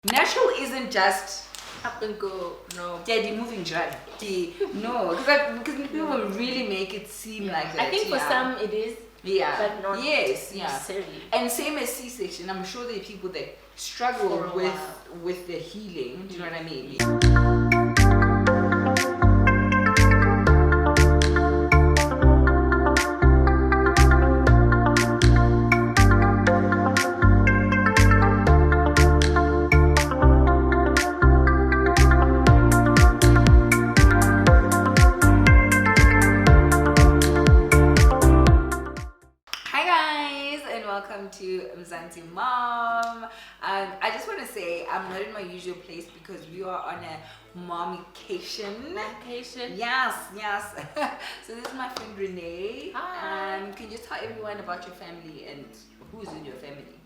Natural isn't just up and go. No. Yeah, the moving jar. No, because people really make it seem like that. I think for some it is. Yeah. But not necessarily. And same as C-section, I'm sure there are people that struggle with the healing. Do you know what I mean? To Mzansimom. I just want to say I'm not in my usual place because we are on a momication. Yes. So this is my friend Renee. Hi. Can you just tell everyone about your family and who's in your family?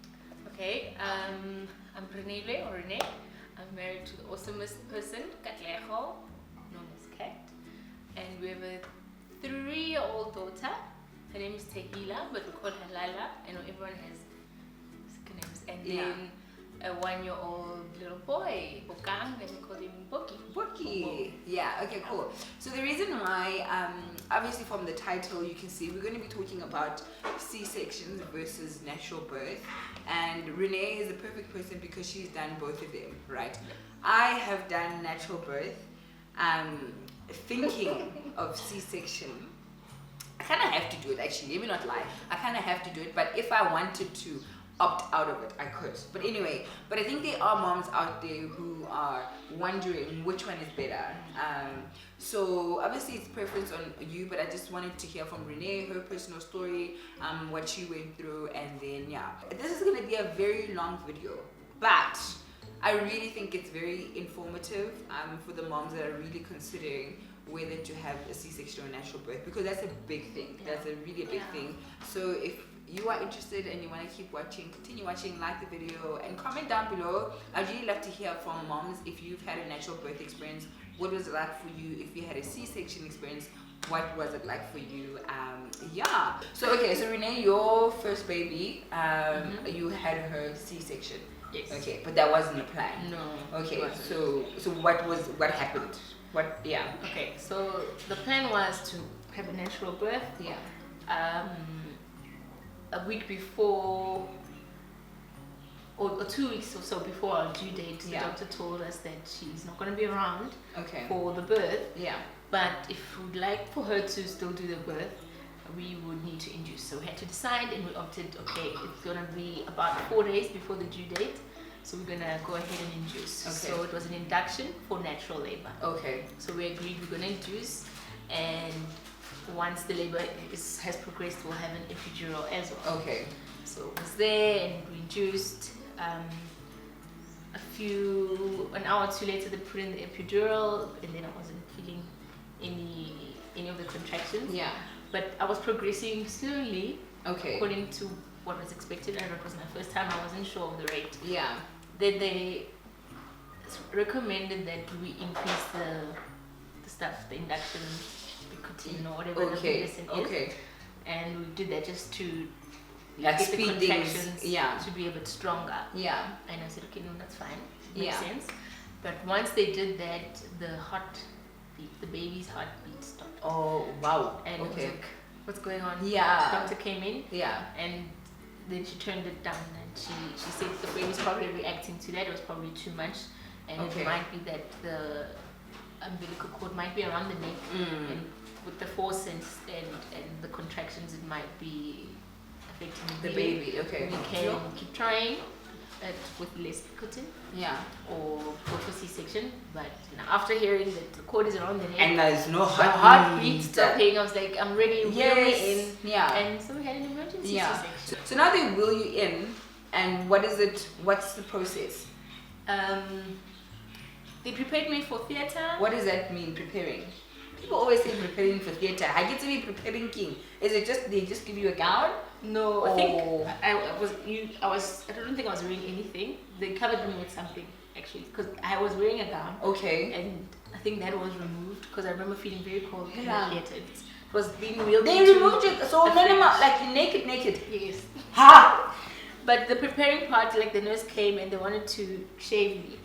Okay. I'm Reneilwe or Renee. I'm married to the awesomest person, Katleho, known as Kat, and we have a 3-year-old daughter. Her name is Tehila, but we call her Lala. I know everyone has second names. And then a 1-year-old little boy, Bokang, and we call him Boki. Yeah, okay, cool. So the reason why, obviously from the title, you can see we're going to be talking about C-sections versus natural birth. And Renee is the perfect person because she's done both of them, right? I have done natural birth, thinking of C-section. I kind of have to do it actually, let me not lie. I kind of have to do it, but if I wanted to opt out of it, I could. But anyway, I think there are moms out there who are wondering which one is better. So obviously it's preference on you, but I just wanted to hear from Renee, her personal story, what she went through, and then this is going to be a very long video, but I really think it's very informative for the moms that are really considering whether to have a C-section or natural birth, because that's a big thing. That's a really big thing. So if you are interested and you want to keep watching, continue watching, like the video, and comment down below. I'd really love to hear from moms if you've had a natural birth experience. What was it like for you? If you had a C-section experience, what was it like for you? So Renee, your first baby, you had her C-section. Yes. Okay, but that wasn't the plan. No. Okay, so what happened? Okay, so the plan was to have a natural birth. A week before, or 2 weeks or so before our due date, the doctor told us that she's not going to be around for the birth. But if we'd like for her to still do the birth, we would need to induce. So we had to decide, and we opted, okay, it's going to be about 4 days before the due date. So we're gonna go ahead and induce. So it was an induction for natural labor. So we agreed we're gonna induce, and once the labor has progressed, we'll have an epidural as well. So it was there, and we induced. An hour or two later, they put in the epidural, and then I wasn't feeling any of the contractions. But I was progressing slowly, according to what was expected. And it was my first time. I wasn't sure of the rate. Then they recommended that we increase the stuff, the induction, nicotine, or whatever the medicine is. And we did that just to get the contractions to be a bit stronger. And I said, okay, no, that's fine. Makes sense. But once they did that, the baby's heartbeat stopped. Oh, wow. And it was like, what's going on? The doctor came in. And then she turned it down, and she said the baby's probably reacting to that. It was probably too much, and it might be that the umbilical cord might be around the neck, and with the force and the contractions, it might be affecting the baby. We can keep trying with less nicotine, or go for C-section. But after hearing that the cord is around the neck and there's no heartbeat stopping, I was like, I'm ready. Yes. And so we had an emergency C-section. So now they wheel you in, and what's the process? They prepared me for theater. What does that mean, preparing? People always say preparing for theater. I get to be preparing king. Is it just they just give you a gown? No, I think I don't think I was wearing anything. They covered me with something actually, because I was wearing a gown. And I think that was removed because I remember feeling very cold in the theater. It was being wheeled. They removed it, so like naked. Yes. But the preparing part, like the nurse came and they wanted to shave me.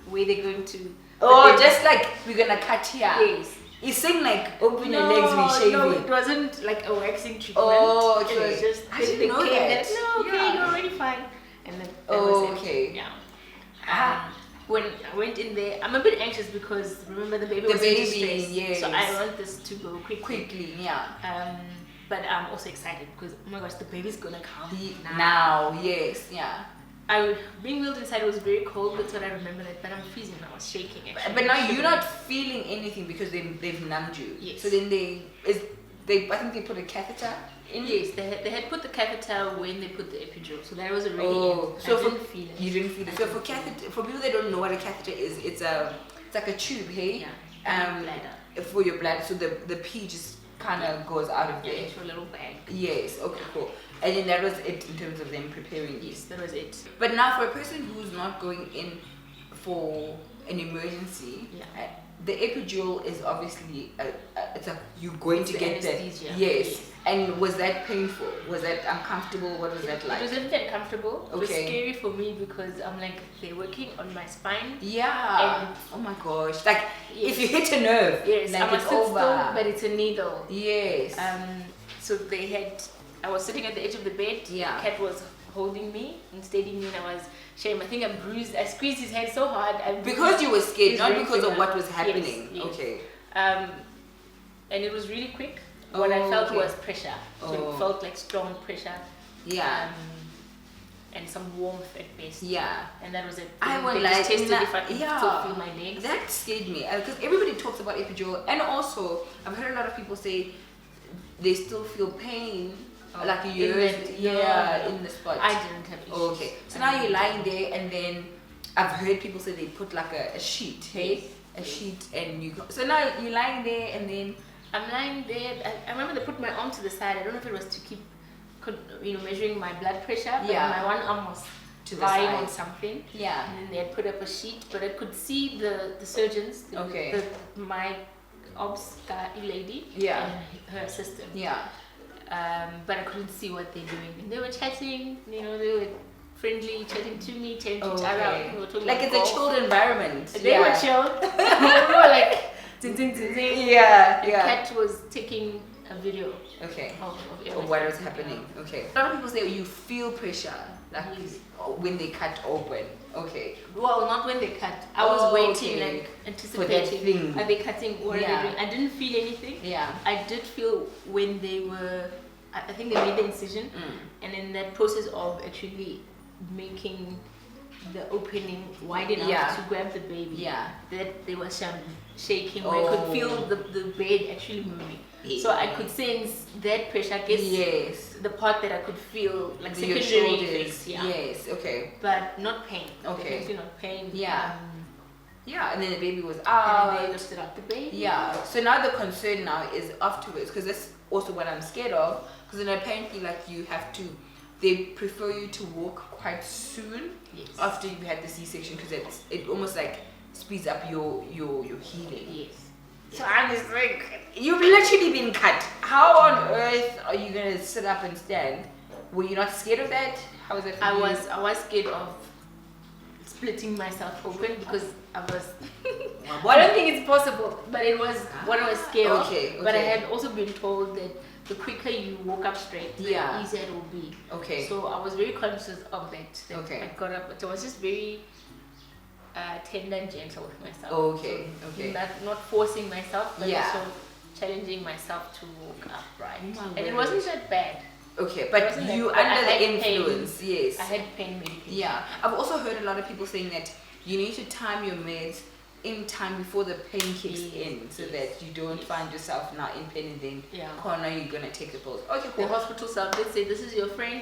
Where they're going to... Oh, just like, we're gonna cut here. Yes. He's saying like, open your legs, we shave No, it. it wasn't like a waxing treatment. Oh, okay. It was just... I didn't know that. No, okay, you're already fine. And then that was it. Okay. Yeah. When I went in there, I'm a bit anxious because remember the baby was in distress. Yes. So I want this to go quickly. Yeah. But I'm also excited because oh my gosh, the baby's gonna come now. Yes, yeah. Being wheeled inside was very cold. That's what I remember. But I'm freezing. I was shaking actually. But now you're not feeling anything because they've numbed you. Yes. So then I think they put a catheter in. Yes, they had put the catheter when they put the epidural. So that was already in. So I didn't feel it. You didn't feel it. So for people that don't know what a catheter is, it's like a tube, hey? Yeah. Bladder. For your bladder. So the pee just kind of goes out of there. Into a little bag. Yes. Okay. Cool. And then that was it in terms of them preparing. Yes, that was it. But now for a person who's not going in for an emergency, the epidural is obviously you're going to get that. Yes. And was that painful? Was that uncomfortable? What was that like? It wasn't uncomfortable. It was scary for me because I'm like, they're working on my spine. Yeah. And oh my gosh. Like if you hit a nerve, yes, like I'm it's over. still, but it's a needle. Yes. So I was sitting at the edge of the bed. Yeah. The cat was holding me and steadying me, and I was shamed. I think I bruised. I squeezed his head so hard. Because you were scared, not because of what was happening. Yes. Okay. And it was really quick. What I felt was pressure. So it felt like strong pressure. Yeah. And some warmth at best. Yeah. And that was it. I would they like just tested if I could still feel my legs. That scared me because everybody talks about epidural, and also I've heard a lot of people say they still feel pain. Like years, in the spot. I didn't have issues. Okay, so now you're lying there, and then I've heard people say they put like a sheet, hey, a sheet, and you go. So now you're lying there, and then I'm lying there. I remember they put my arm to the side. I don't know if it was to keep, measuring my blood pressure. But my one arm was to the lying side on something. Yeah. And then they had put up a sheet, but I could see the surgeons. My obs lady. Yeah. And her assistant. Yeah. But I couldn't see what they're doing. And they were chatting, they were friendly, chatting to me, chatting to each other. We were talking like it's a chilled environment. They were chilled. We were like, ding, ding, ding, ding. Yeah, The cat was taking a video. Okay. Of what was happening. Yeah. Okay. A lot of people say you feel pressure, like when they cut open. Okay. Well, not when they cut. I was waiting, like anticipating. Are they cutting? What are they doing? I didn't feel anything. Yeah. I did feel when they were. I think they made the incision, and in that process of actually making the opening wide enough to grab the baby. Yeah. That they were shaking. I could feel the bed actually moving. Yeah. So I could sense that pressure. I guess the part that I could feel like secondary effects. Yeah. Yes. Okay. But not pain. Okay. Definitely not pain. Yeah. And then the baby was out. And then they lifted up the baby. Yeah. So now the concern now is afterwards, because that's also what I'm scared of. Because then apparently, like they prefer you to walk quite soon after you had the C-section, because it almost like speeds up your healing. Yes. So I'm just like, you've literally been cut. How on earth are you gonna sit up and stand? Were you not scared of that? How was it for you? I was scared of splitting myself open because I was. I don't think it's possible, but it was what I was scared of. Okay. But I had also been told that the quicker you walk up straight, the easier it will be. Okay. So I was very conscious of that. I got up, but I was just very tender and gentle with myself. Okay. So not forcing myself, but also challenging myself to walk upright. And it wasn't that bad. Okay, but you under the influence, yes. I had pain medication. Yeah. I've also heard a lot of people saying that you need to time your meds in time before the pain kicks in, so that you don't find yourself now in pain and then corner you're gonna take the pills. Okay, cool. The hospital staff did say this is your friend.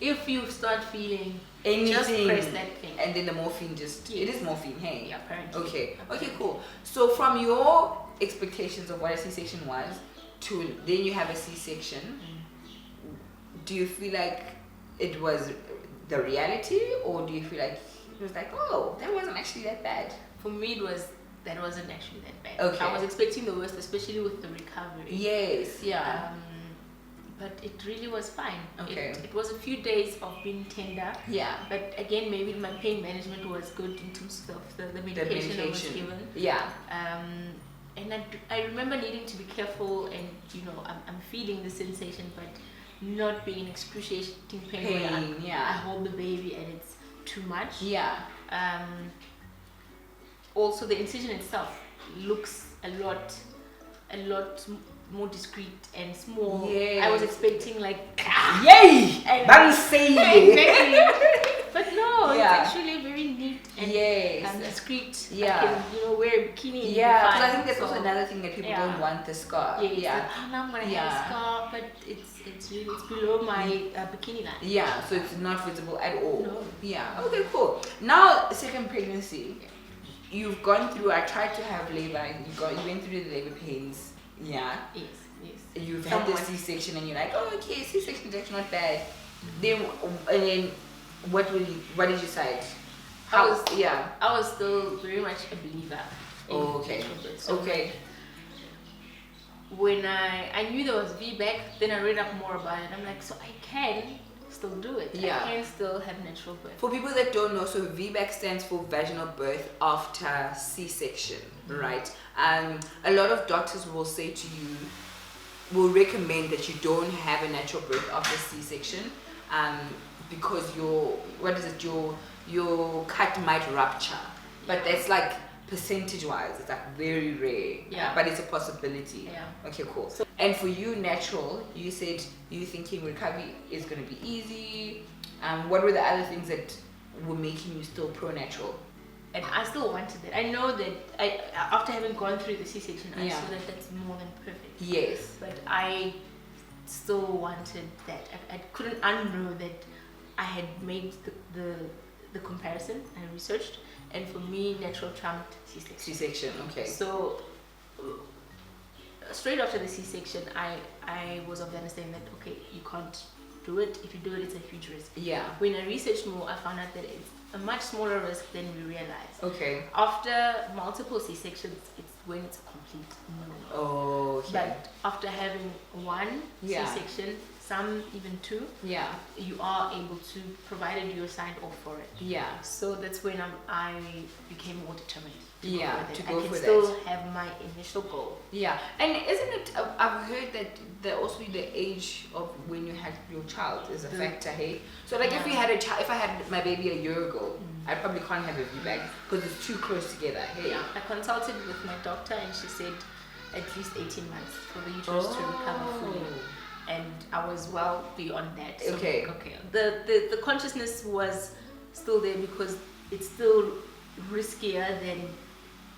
If you start feeling anything, just press that thing. And then the morphine it is morphine, hey? Yeah, apparently. Okay, cool. So from your expectations of what a C-section was to then you have a C-section, do you feel like it was the reality, or do you feel like it was like, oh, that wasn't actually that bad? For me, that wasn't actually that bad. Okay. I was expecting the worst, especially with the recovery. Yes, yeah. but it really was fine. Okay. It was a few days of being tender. Yeah. But again, maybe my pain management was good in terms of the medication I was given. Yeah. And I remember needing to be careful, and I'm feeling the sensation, but not being in excruciating pain. I hold the baby and it's too much. Yeah. Also, the incision itself looks a lot more discreet and small. Yes. I was expecting like yay! Exactly. But no, it's actually very neat and discreet. Yeah. I can, wear a bikini. Yeah, because I think that's also another thing that people don't want the scarf. Yeah. Like, now I'm gonna have a scarf, but it's below my bikini line. Yeah, so it's not visible at all. No. Yeah. Okay, cool. Now, second pregnancy. You've gone through. I tried to have labor. You went through the labor pains. Yeah. Yes. You've had the C-section, and you're like, oh, okay, C-section is actually not bad. Then, and then, what did you decide? I was still very much a believer. Okay. So when I knew there was VBAC, then I read up more about it. I'm like, so I can still do it. Yeah. I can still have natural birth. For people that don't know, so VBAC stands for vaginal birth after C-section, right? A lot of doctors will say to you, will recommend that you don't have a natural birth after C-section, because your cut might rupture. But that's like percentage-wise, it's like very rare. Yeah. But it's a possibility. Yeah. Okay, cool. And for you, natural, you said you thinking recovery is going to be easy. What were the other things that were making you still pro-natural? And I still wanted it. I know that after having gone through the C-section, I saw that that's more than perfect. Yes. But I still wanted that. I couldn't unknow that I had made the comparison and researched. And for me, natural trumped C-section. C-section, okay. So straight after the C-section, I was of the understanding that, okay, you can't do it. If you do it, it's a huge risk. Yeah. When I researched more, I found out that it's a much smaller risk than we realized. Okay. After multiple C-sections, it's when it's a complete no. Oh, okay. But after having one C-section, some even two, you are able to, provided you're signed off for it. Yeah. So that's when I became more determined. To go for that. I can still have my initial goal. Yeah. And isn't it, I've heard that also the age of when you had your child is a factor, hey? So like if we had if I had my baby a year ago, I probably can't have a VBAC because it's too close together, hey? Yeah. I consulted with my doctor and she said at least 18 months for the uterus to recover fully. And I was well beyond that. So, okay. The consciousness was still there because it's still riskier than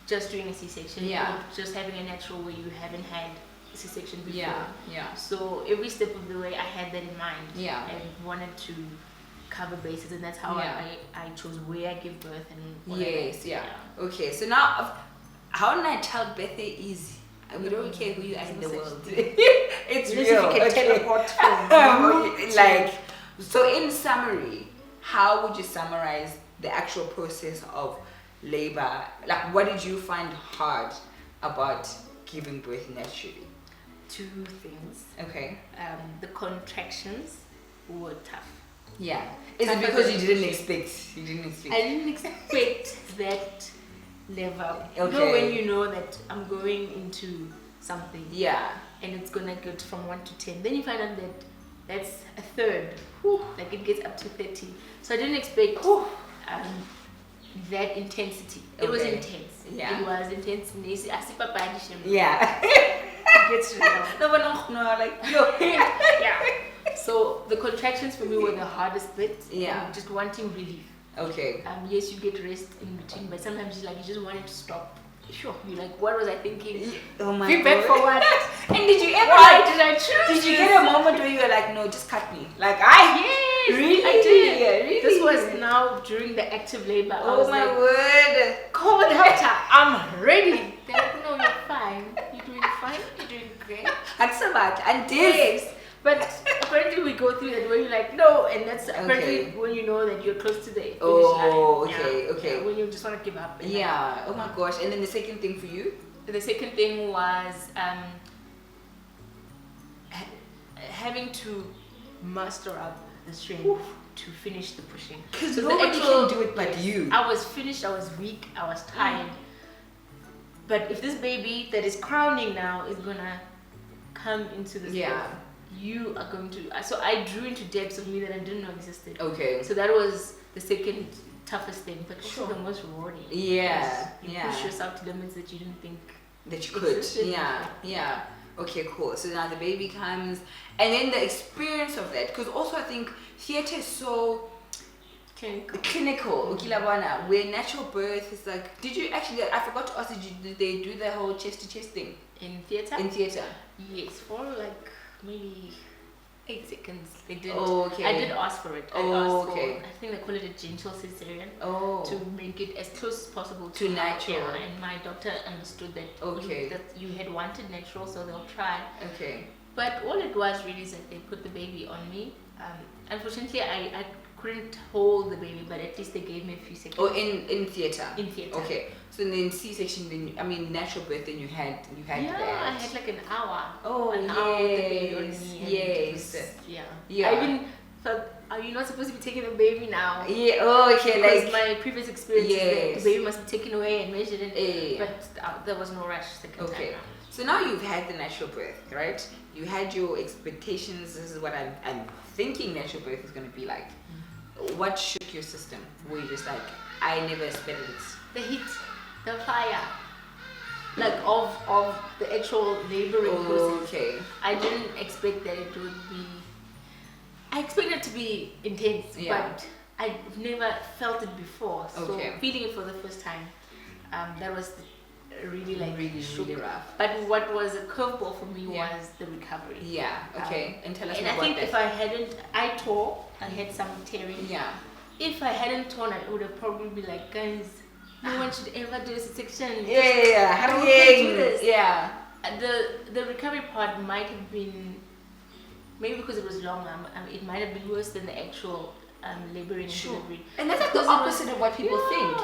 just doing a C-section. Yeah. Or just having a natural where you haven't had a C-section before. Yeah. So every step of the way I had that in mind. Yeah. And wanted to cover bases, and that's how I chose where I give birth and whatever. Yes, yeah. Okay, so now how did I tell Bethe easy? We don't care who you are in the world. It's real. If you can teleport from like, so in summary, how would you summarize the actual process of labor? Like, what did you find hard about giving birth naturally? Two things. Okay. The contractions were tough. Yeah. Is it because you didn't expect? I didn't expect that level. Okay. You know when you know that I'm going into something. Yeah. And it's gonna get from 1 to 10. Then you find out that that's a third. Like it gets up to 30. So I didn't expect that intensity. It was intense. Yeah. It was intense. Yeah. It gets real. No, like no. Yeah. So the contractions for me were the hardest bit. Yeah. Just wanting relief. Okay. Yes, you get rest in between, but sometimes you just want it to stop. Sure. You're like, what was I thinking? Oh my God. Feedback for what? And did you ever did I choose? Did you get a moment where you were like, no, just cut me? Like I really I did. Yeah, really? This was now during the active labor. Oh my word. Call the doctor. I'm ready. They're like, no, you're fine. You're doing fine. You're doing great. And so much. And this. Yes. But apparently we go through that where you're like, no, and that's apparently when you know that you're close to the finish line. Okay. Yeah, when you just want to give up. Yeah. Oh my gosh. And then the second thing for you? The second thing was having to muster up the strength to finish the pushing. Because nobody can do it but you. I was finished, I was weak, I was tired. But if this baby that is crowning now is gonna come into this birth, you are going to. So I drew into depths of me that I didn't know existed. Okay. So that was the second toughest thing, but also the most rewarding. Yeah. You push yourself to limits that you didn't think that you could. Yeah. Okay, cool. So now the baby comes, and then the experience of that, because also I think theatre is so clinical. Where natural birth is like, did you actually, I forgot to ask, did they do the whole chest to chest thing in theatre? Yes, for like maybe 8 seconds they did. I did ask for it. I asked for, I think they call it a gentle caesarean, to make it as close as possible to natural. And my doctor understood that that you had wanted natural, so they'll try. But all it was really is that they put the baby on me. Unfortunately, I couldn't hold the baby, but at least they gave me a few seconds. In theatre. In theatre. Okay. So then C-section, then natural birth, then you had that. I had like an hour. Hour with the baby on me. Yes. I even felt, are you not supposed to be taking the baby now? Because my previous experience is that the baby must be taken away and measured in. But there was no rush second time. So now you've had the natural birth, right? You had your expectations. This is what I'm thinking natural birth is going to be like. What shook your system? Were you just like, I never expected it? The heat, the fire, like of the actual laboring process. I didn't expect that it would be. I expected it to be intense, but I've never felt it before. So feeling it for the first time, that was really really rough. But what was a curveball for me was the recovery. And tell us and more I think about if I hadn't, I tore. I had some tearing. If I hadn't torn, I would have probably been like, guys, no one should ever do a C-section. Hurrying. The recovery part might have been, maybe because it was longer, it might have been worse than the actual laboring and delivery. And that's like the opposite of what people think,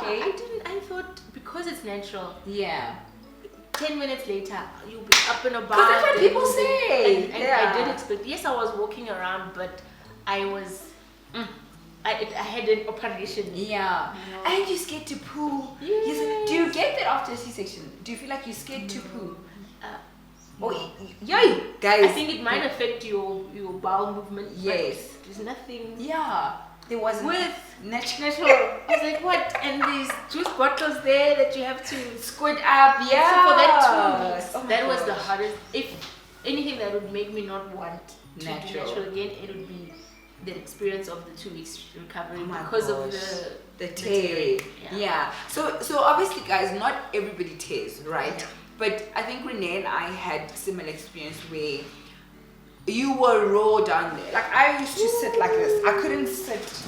I thought because it's natural. 10 minutes later, you'll be up and about. Because that's what people say. And I did expect. Yes, I was walking around, but I was. I had an operation. And you're scared to poo. Do you get that after a C-section? Do you feel like you're scared to poo? Guys. I think it might affect your bowel movement. Yes. There's nothing. There wasn't. With natural. I was like, what? And these juice bottles there that you have to squid up. So for that 2 weeks, that was the hardest. If anything that would make me not want to do natural again, it would be the experience of the 2 weeks recovery because of the tearing. So obviously, guys, not everybody tears, right? But I think Renee and I had similar experience where you were raw down there. Like I used to sit like this. I couldn't sit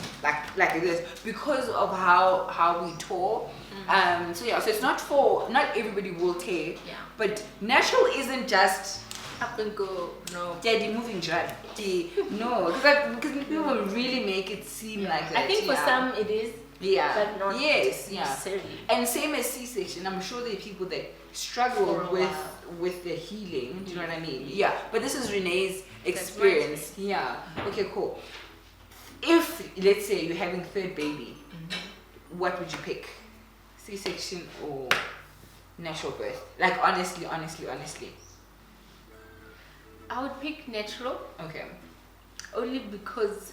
like this because of how we tore. So it's not everybody will tear. But natural isn't just up and go. No. Daddy moving dry. No, because people really make it seem like that. I think for some it is. But not necessarily. And same as C-section, I'm sure there are people that struggle with the healing. Do you know what I mean? But this is Renee's experience. Okay, cool. If let's say you're having third baby, what would you pick? C-section or natural birth? Like honestly. I would pick natural. Okay. Only because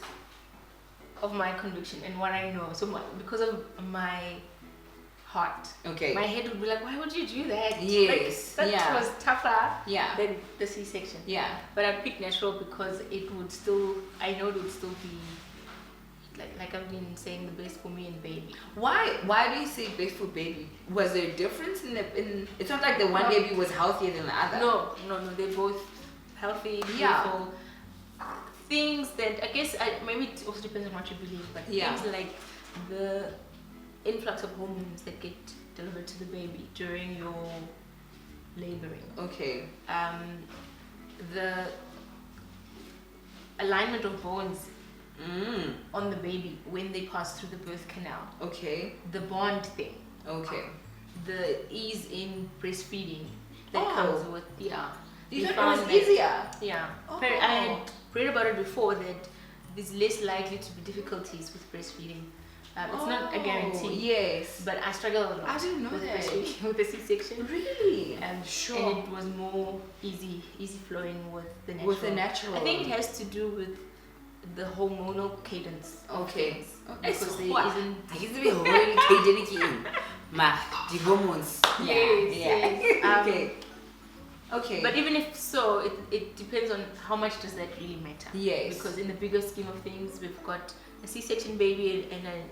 of my conviction and what I know. So because of my heart. My head would be like, why would you do that? Yes. That was tougher than the C-section. But I'd pick natural because it would still, I know it would still be like I've been saying, the best for me and baby. Why do you say best for baby? Was there a difference in it's not like the one baby was healthier than the other. No, they're both healthy, beautiful. Things that I guess maybe it also depends on what you believe, but things like the influx of hormones that get delivered to the baby during your laboring. The alignment of bones on the baby when they pass through the birth canal. The bond thing. The ease in breastfeeding that comes with You thought it was easier? Yeah. Oh. I had read about it before that there's less likely to be difficulties with breastfeeding. It's not a guarantee. Yes. But I struggled a lot. I didn't know with that. With the C-section. Really? Sure. And it was more easy flowing with the natural. With the natural. I think it has to do with the hormonal cadence. Okay. Because there isn't. I used to be hormonal cadence. The hormones. Yes. Okay. But even if so, it depends on how much does that really matter. Yes. Because in the bigger scheme of things, we've got a C-section baby and a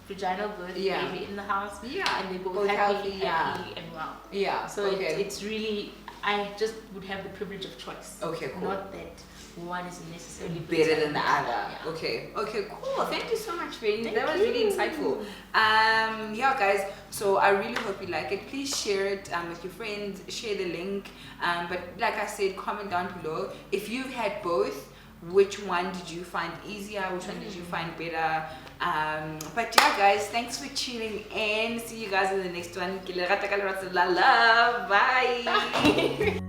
vaginal birth baby in the house. Yeah. And they both happy and well. Yeah. So it's really, I just would have the privilege of choice. Okay, cool. Not that one is necessarily better than the other. Yeah. Okay, cool. Thank you so much, Rain. That was really insightful. Yeah, guys. So I really hope you like it. Please share it with your friends. Share the link. But like I said, comment down below if you've had both. Which one did you find easier? Which one did you find better? But yeah, guys, thanks for tuning in. See you guys in the next one. Bye.